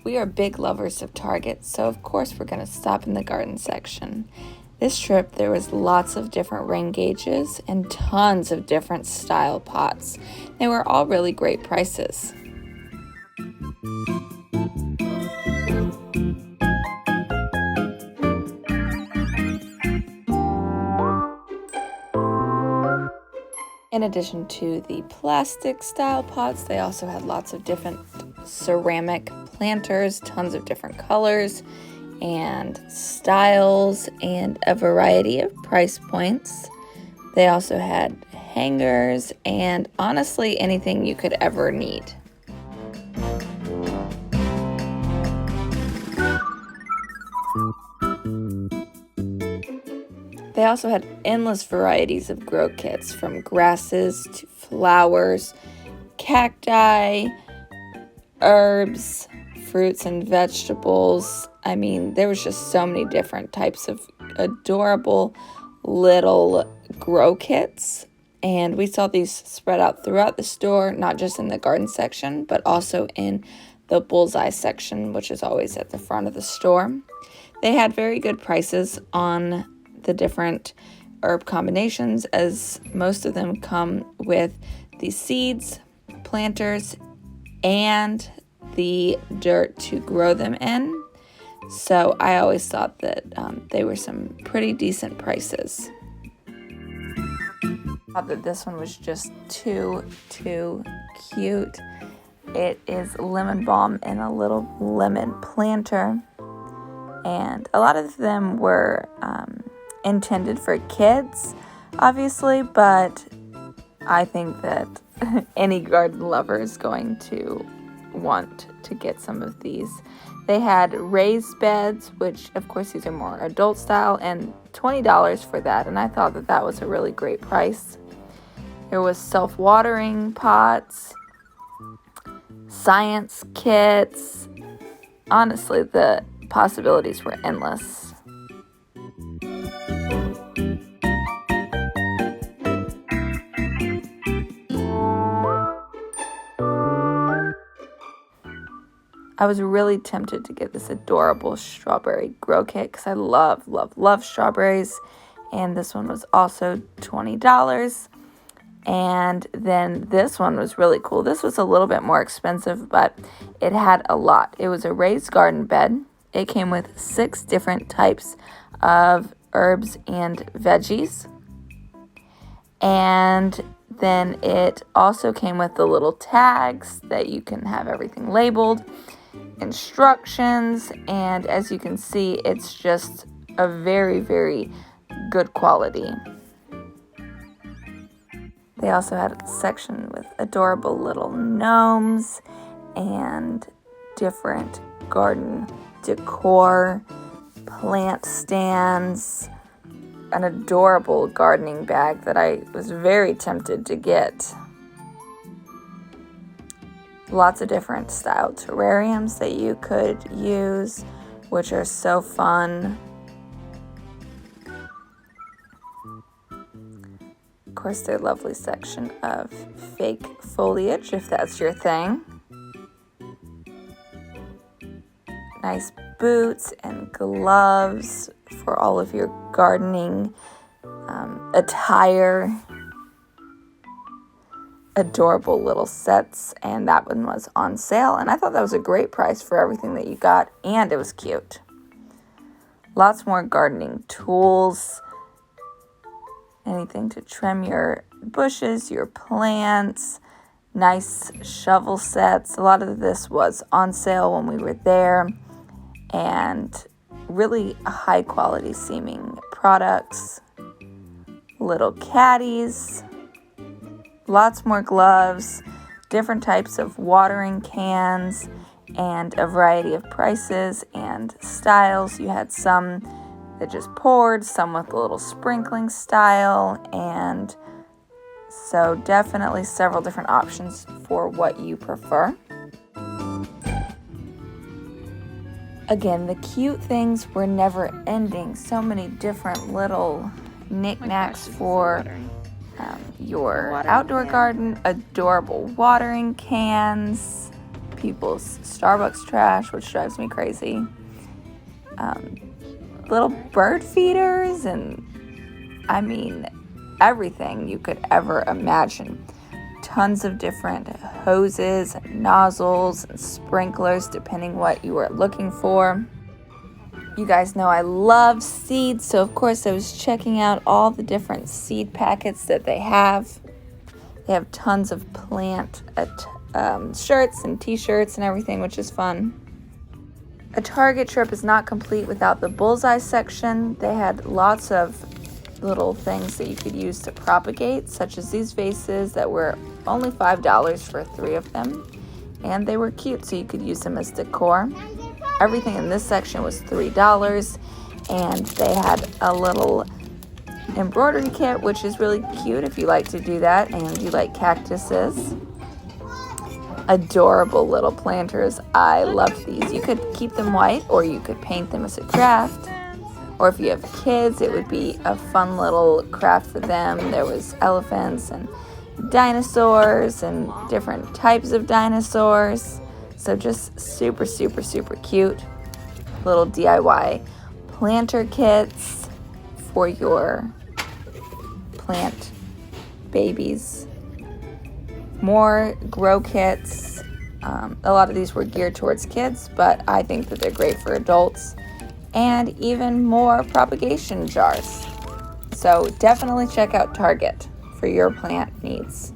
We are big lovers of Target, so of course we're going to stop in the garden section. This trip there was lots of different rain gauges and tons of different style pots. They were all really great prices. In addition to the plastic style pots, they also had lots of different ceramic planters, tons of different colors and styles, and a variety of price points. They also had hangers and honestly anything you could ever need. They also had endless varieties of grow kits, from grasses to flowers, cacti, herbs, fruits and vegetables. I mean, there was just so many different types of adorable little grow kits. And we saw these spread out throughout the store, not just in the garden section, but also in the bullseye section, which is always at the front of the store. They had very good prices on the different herb combinations, as most of them come with the seeds, planters, and the dirt to grow them in. So I always thought that they were some pretty decent prices. I thought that this one was just too cute. It is lemon balm in a little lemon planter, and a lot of them were intended for kids, obviously, but I think that any garden lover is going to want to get some of these. They had raised beds, which of course these are more adult style, and $20 for that, and I thought that that was a really great price. There was self-watering pots, science kits. Honestly, the possibilities were endless. I was really tempted to get this adorable strawberry grow kit because I love strawberries. And this one was also $20. And then this one was really cool. This was a little bit more expensive, but it had a lot. It was a raised garden bed. It came with 6 different types of herbs and veggies. And then it also came with the little tags that you can have everything labeled, instructions, and as you can see, it's just a very, very good quality. They also had a section with adorable little gnomes and different garden decor, plant stands, an adorable gardening bag that I was very tempted to get. Lots of different style terrariums that you could use, which are so fun. Of course, their lovely section of fake foliage, if that's your thing. Nice boots and gloves for all of your gardening attire. Adorable little sets, and that one was on sale, and I thought that was a great price for everything that you got, and it was cute. Lots more gardening tools, anything to trim your bushes, your plants, nice shovel sets. A lot of this was on sale when we were there, and really high quality seeming products. Little caddies, lots more gloves, different types of watering cans, and a variety of prices and styles. You had some that just poured, some with a little sprinkling style, and so definitely several different options for what you prefer. Again, the cute things were never ending. So many different little knickknacks for your outdoor garden, adorable watering cans, people's Starbucks trash, which drives me crazy, little bird feeders, and I mean everything you could ever imagine. Tons of different hoses and nozzles and sprinklers depending what you were looking for. You guys know I love seeds, so of course I was checking out all the different seed packets that they have. They have tons of plant shirts and t-shirts and everything, which is fun. A Target trip is not complete without the bullseye section. They had lots of little things that you could use to propagate, such as these vases that were only $5 for 3 of them, and they were cute, so you could use them as decor. Everything in this section was $3, and they had a little embroidery kit, which is really cute if you like to do that and you like cactuses. Adorable little planters. I love these. You could keep them white or you could paint them as a craft. Or if you have kids, it would be a fun little craft for them. There was elephants and dinosaurs and different types of dinosaurs. So just super, super, super cute. Little DIY planter kits for your plant babies. More grow kits. A lot of these were geared towards kids, but I think that they're great for adults. And even more propagation jars. So definitely check out Target for your plant needs.